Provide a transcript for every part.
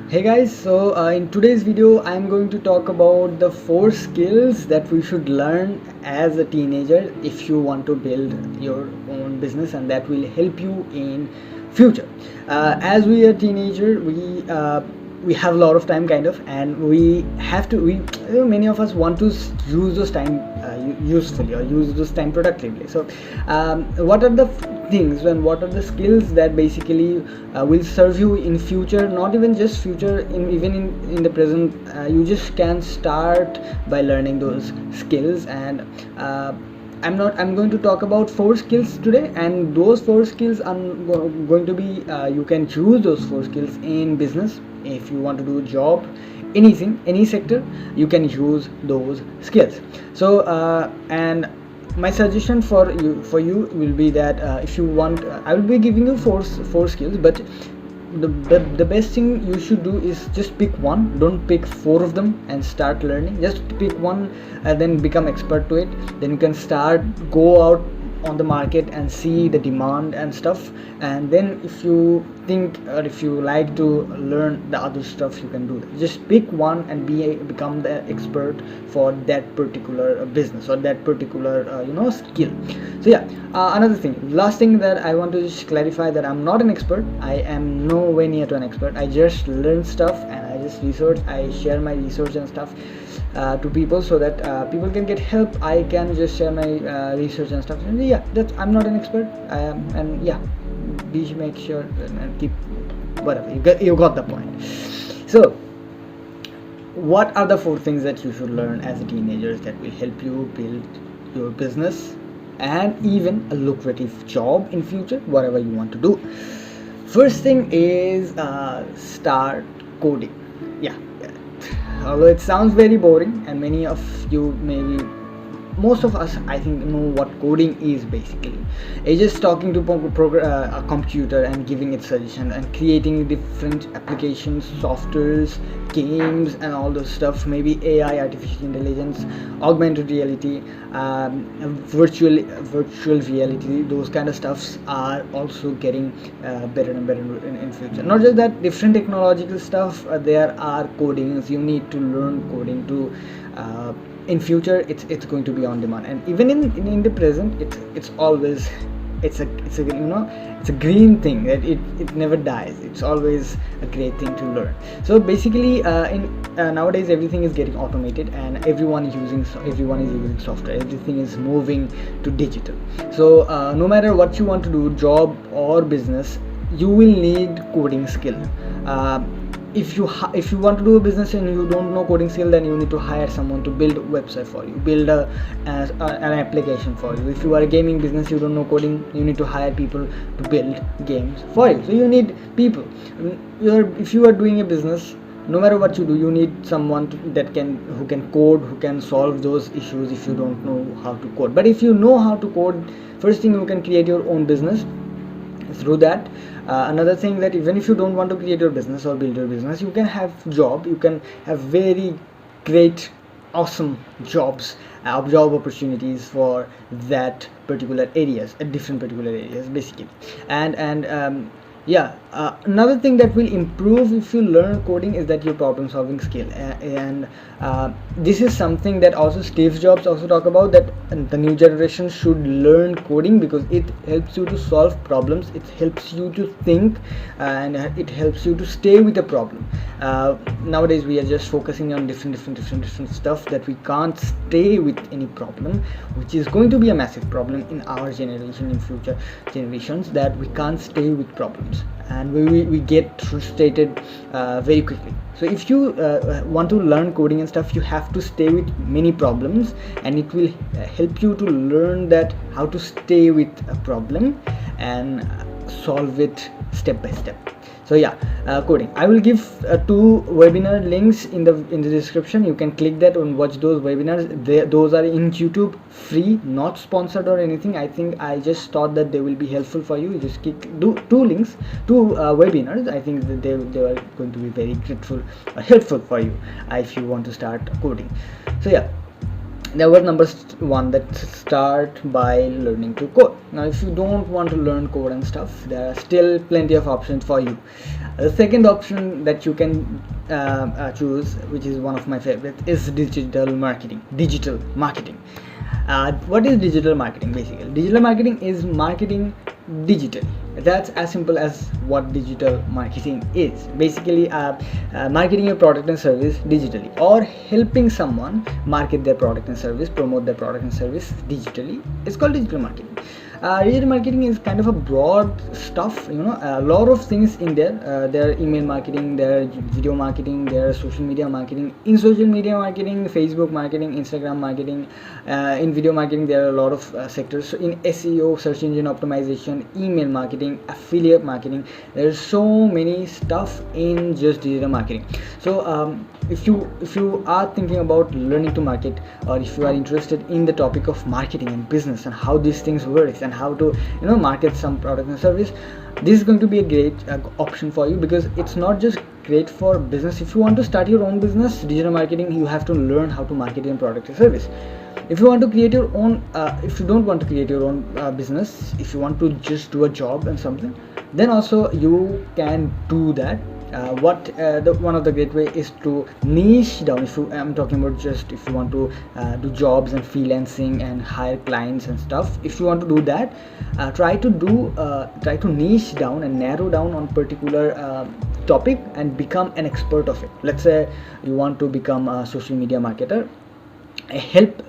Hey guys, so in today's video I'm going to talk about the 4 skills that we should learn as a teenager if you want to build your own business, and that will help you in future. As we are teenager, we have a lot of time kind of, and we have to many of us want to use those time usefully or use those time productively. So what are the things and what are the skills that basically will serve you in future, not even just future, in the present. You just can start by learning those skills, and I'm going to talk about 4 skills today, and those 4 skills are going to be you can use those 4 skills in business. If you want to do a job, anything, any sector, you can use those skills. So and my suggestion for you will be that if you want, I will be giving you four skills, but the best thing you should do is just pick one. Don't pick 4 of them and start learning. Just pick one and then become expert to it. Then you can start, go out on the market and see the demand and stuff, and then if you think or if you like to learn the other stuff, you can do that. Just pick one and become the expert for that particular business or that particular skill. So yeah, another thing, last thing that I want to just clarify, that I'm not an expert. I am nowhere near to an expert. I just learn stuff and I just research. I share my research and stuff to people, so that people can get help. I can just share my research and stuff, and yeah, that's, I'm not an expert. And yeah, make sure and keep whatever you got the point. So what are the 4 things that you should learn as a teenager that will help you build your business and even a lucrative job in future, whatever you want to do? First thing is start coding. Yeah, although it sounds very boring, and many of you, maybe most of us, I think, know what coding is. Basically, it's just talking to a computer and giving it suggestion and creating different applications, softwares, games, and all those stuff. Maybe AI, artificial intelligence, augmented reality, virtual reality. Those kind of stuffs are also getting better and better in future. Not just that, different technological stuff. There are codings. You need to learn coding to. In future, it's going to be on demand, and even in the present, it's always, it's a green thing that it never dies. It's always a great thing to learn. So basically, nowadays everything is getting automated, and everyone is using software. Everything is moving to digital. So no matter what you want to do, job or business, you will need coding skill. If you want to do a business and you don't know coding skill, then you need to hire someone to build a website for you, build an application for you. If you are a gaming business, you don't know coding, you need to hire people to build games for you. So you need people. If you are doing a business, no matter what you do, you need someone who can code, who can solve those issues if you don't know how to code. But if you know how to code, first thing, you can create your own business through that. Another thing, that even if you don't want to create your business or build your business, you can have job. You can have very great, awesome jobs, job opportunities for that particular areas, different particular areas, basically. And yeah, another thing that will improve if you learn coding is that your problem solving skill. And this is something that also Steve Jobs also talk about, that the new generation should learn coding because it helps you to solve problems, it helps you to think, and it helps you to stay with the problem. Nowadays we are just focusing on different stuff, that we can't stay with any problem, which is going to be a massive problem in our generation, in future generations, that we can't stay with problems, and we get frustrated very quickly. So if you want to learn coding and stuff, you have to stay with many problems, and it will help you to learn that how to stay with a problem and solve it step by step. So yeah, coding, I will give 2 webinar links in the description. You can click that and watch those webinars. Those are in YouTube, free, not sponsored or anything. I think I just thought that they will be helpful for you. You just do 2 links, 2 webinars. I think that they are going to be very helpful for you if you want to start coding. So yeah, there was number one, that start by learning to code. Now if you don't want to learn code and stuff, there are still plenty of options for you. The second option that you can choose, which is one of my favorites, is digital marketing. What is digital marketing? Basically, digital marketing is marketing digitally. That's as simple as what digital marketing is. Basically, marketing your product and service digitally, or helping someone market their product and service, promote their product and service digitally. It's called digital marketing. Digital marketing is kind of a broad stuff, a lot of things in there. There are email marketing, there are video marketing, there are social media marketing. In social media marketing, Facebook marketing, Instagram marketing. In video marketing, there are a lot of sectors. So in SEO, search engine optimization, email marketing, affiliate marketing, there's so many stuff in just digital marketing. So if you are thinking about learning to market, or if you are interested in the topic of marketing and business and how these things work and how to market some product and service, this is going to be a great option for you, because it's not just great for business. If you want to start your own business, digital marketing, you have to learn how to market your product or service. If you want to create your own if you don't want to create your own business, if you want to just do a job and something, then also you can do that. One of the great way is to niche down. I'm talking about just if you want to do jobs and freelancing and hire clients and stuff. If you want to do that, try to niche down and narrow down on particular topic and become an expert of it. Let's say you want to become a social media marketer, help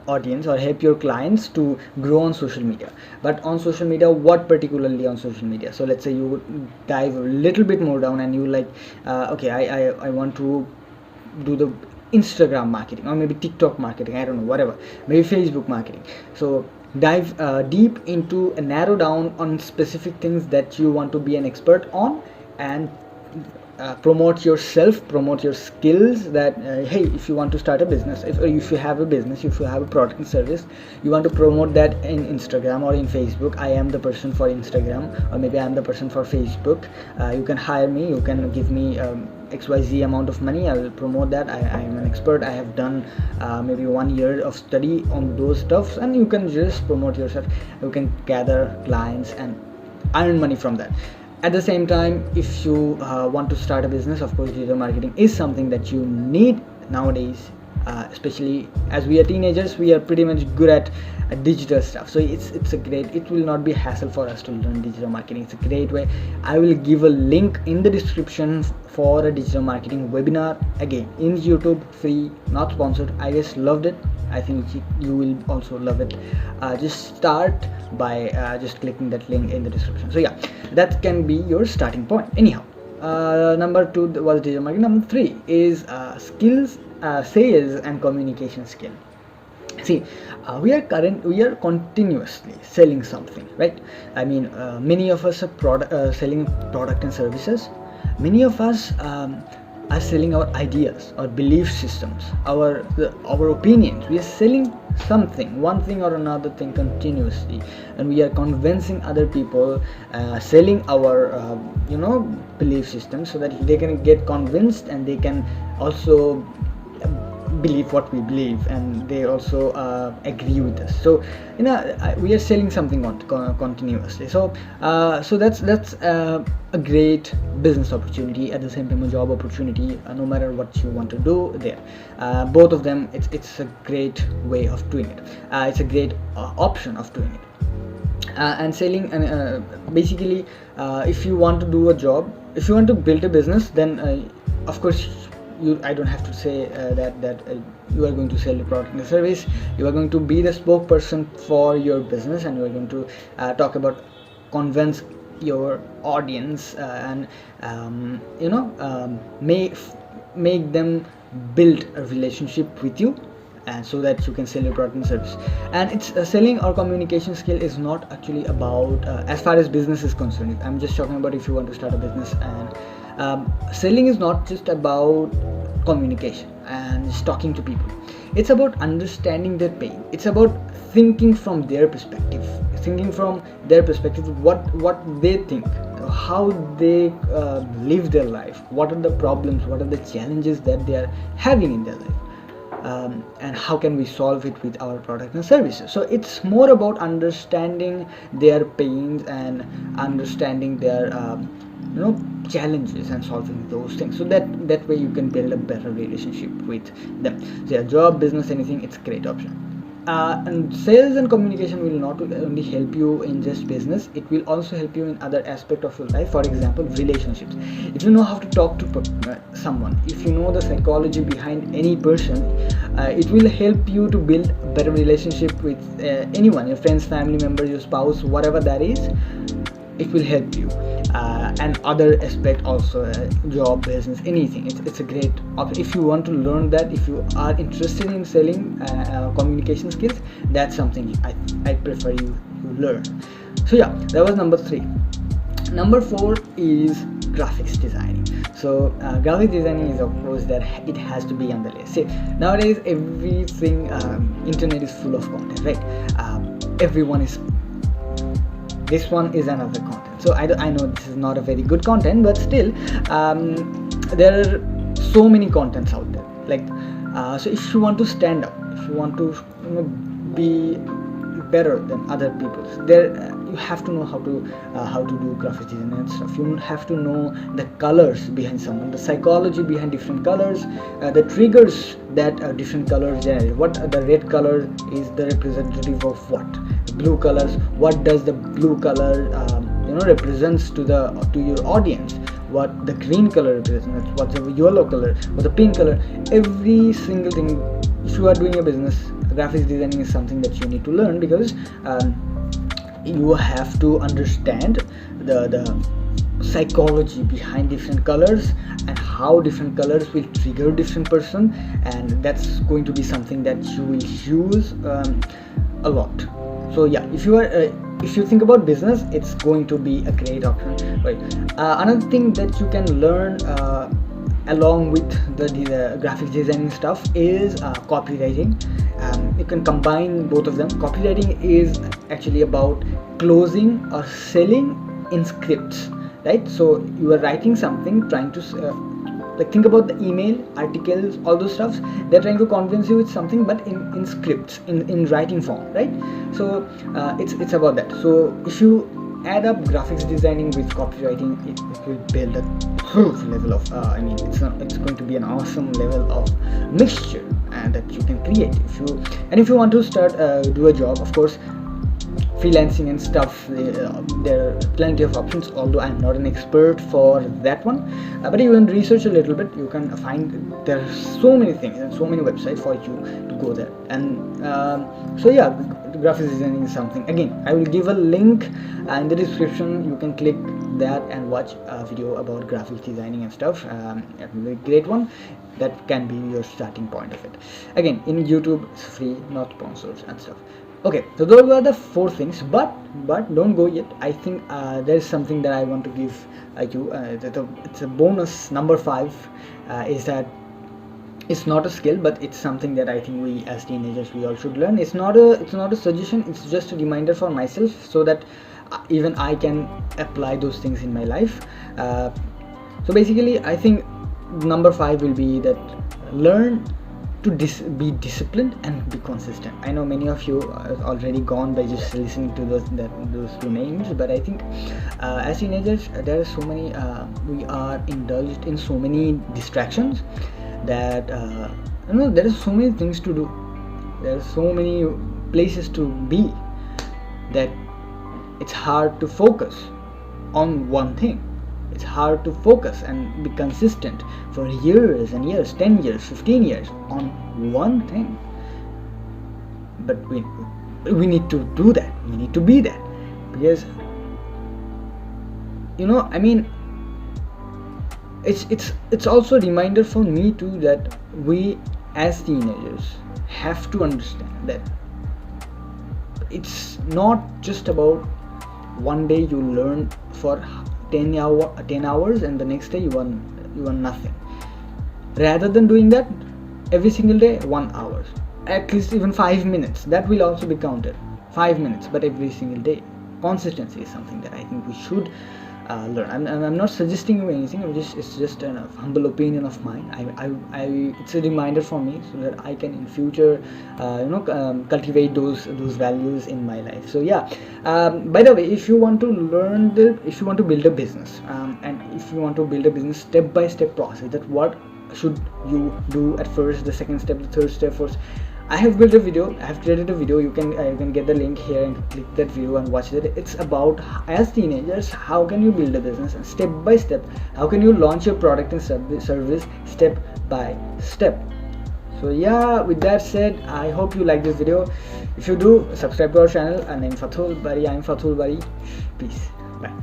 audience or help your clients to grow on social media. But on social media, what particularly on social media? So let's say you dive a little bit more down and you like okay, I want to do the Instagram marketing, or maybe TikTok marketing, I don't know, whatever, maybe Facebook marketing. So dive deep into and narrow down on specific things that you want to be an expert on, and promote yourself, promote your skills. That hey, if you want to start a business, if you have a business, if you have a product and service, you want to promote that in Instagram or in Facebook. I am the person for Instagram, or maybe I am the person for Facebook. You can hire me, you can give me XYZ amount of money, I will promote that. I am an expert, I have done maybe 1 year of study on those stuffs, and you can just promote yourself. You can gather clients and earn money from that. At the same time, if you want to start a business, of course digital marketing is something that you need nowadays, especially as we are teenagers. We are pretty much good at digital stuff, so it will not be a hassle for us to learn digital marketing. It's a great way. I will give a link in the description for a digital marketing webinar, again in YouTube, free, not sponsored. I just loved it. I think you will also love it. Just start by just clicking that link in the description. So yeah, that can be your starting point. Anyhow, number 2 was digital marketing. Number 3 is skills, sales and communication skill. See, we are continuously selling something, right? I mean, many of us are selling product and services. Many of us are selling our ideas, our belief systems, our opinions. We are selling something, one thing or another thing continuously, and we are convincing other people, selling our belief systems, so that they can get convinced and they can also believe what we believe, and they also agree with us. So we are selling something continuously. So that's a great business opportunity, at the same time a job opportunity. No matter what you want to do there, both of them, it's a great way of doing it. It's a great option of doing it. And selling, and basically if you want to do a job, if you want to build a business, then of course I don't have to say that you are going to sell your product and service. You are going to be the spokesperson for your business, and you are going to talk about, convince your audience, and make them build a relationship with you, and so that you can sell your product and service. And it's selling or communication skill is not actually about as far as business is concerned. I'm just talking about if you want to start a business. And selling is not just about communication and just talking to people. It's about understanding their pain. It's about thinking from their perspective, what they think, how they live their life, what are the problems, what are the challenges that they are having in their life. and how can we solve it with our product and services. So it's more about understanding their pains and understanding their challenges and solving those things, so that way you can build a better relationship with them. So yeah, job, business, anything, it's a great option. And sales and communication will not only help you in just business, it will also help you in other aspect of your life. For example, relationships. If you know how to talk to someone, if you know the psychology behind any person, it will help you to build a better relationship with anyone, your friends, family member, your spouse, whatever that is. It will help you, and other aspect also, job, business, anything. It's a great option if you want to learn that. If you are interested in selling, communication skills, that's something I prefer you learn. So yeah, that was number 3. Number 4 is graphics designing. So graphic designing is, of course, that it has to be on the list. See, nowadays everything, internet is full of content, right? Everyone is, this one is another content. So I know this is not a very good content, but still there are so many contents out there. Like so if you want to stand out, if you want to be better than other people, there you have to know how to do graphic design and stuff. You have to know the colors behind someone, the psychology behind different colors, the triggers that different colors generate. What the red color is the representative of what, the blue colors, what does the blue color represents to your audience, what the green color represents, what's the yellow color, what the pink color, every single thing. If you are doing a business, graphics designing is something that you need to learn, because you have to understand the psychology behind different colors and how different colors will trigger different person, and that's going to be something that you will use a lot. So yeah, if you think about business, it's going to be a great option, right? Another thing that you can learn along with the graphics designing stuff is copywriting. You can combine both of them. Copywriting is actually about closing or selling in scripts, right? So you are writing something, trying to like, think about the email, articles, all those stuffs. They're trying to convince you with something, but in scripts, in writing form, right? So it's about that. So if you add up graphics designing with copywriting, it will build a huge level of it's going to be an awesome level of mixture that you can create. If you want to start do a job, of course, freelancing and stuff, there are plenty of options, although I'm not an expert for that one, but you can research a little bit. You can find there are so many things and so many websites for you to go there. And so yeah, graphics designing is something. Again, I will give a link in the description. You can click that and watch a video about graphics designing and stuff. A great one that can be your starting point of it. Again, in YouTube, it's free, not sponsored and stuff. Okay, so those were the 4 things, but don't go yet. I think there is something that I want to give you. It's a bonus. Number 5 is that it's not a skill, but it's something that I think we as teenagers, we all should learn. It's not a suggestion. It's just a reminder for myself, so that even I can apply those things in my life. So basically, I think number 5 will be that learn to be disciplined and be consistent. I know many of you are already gone by just listening to those 2 names, but I think as teenagers, there are so many we are indulged in so many distractions that there are so many things to do, there are so many places to be, that it's hard to focus on one thing. It's hard to focus and be consistent for years and years, 10 years, 15 years on one thing. But we need to do that. We need to be that, because it's also a reminder for me too, that we as teenagers have to understand that it's not just about one day you learn for 10 hours and the next day you want nothing. Rather than doing that every single day, 1 hour, at least even 5 minutes, that will also be counted. 5 minutes, but every single day. Consistency is something that I think we should learn. I'm not suggesting you anything. It's just a humble opinion of mine. It's a reminder for me so that I can in future cultivate those values in my life. So yeah, by the way, if you want to build a business, and if you want to build a business step by step process, that what should you do at first, the second step, the third step, first, I have built a video, I have created a video. You can get the link here and click that video and watch it. It's about, as teenagers, how can you build a business, and step by step, how can you launch your product and service step by step. So yeah, with that said, I hope you like this video. If you do, subscribe to our channel. I'm Fathul Bari. Peace. Bye.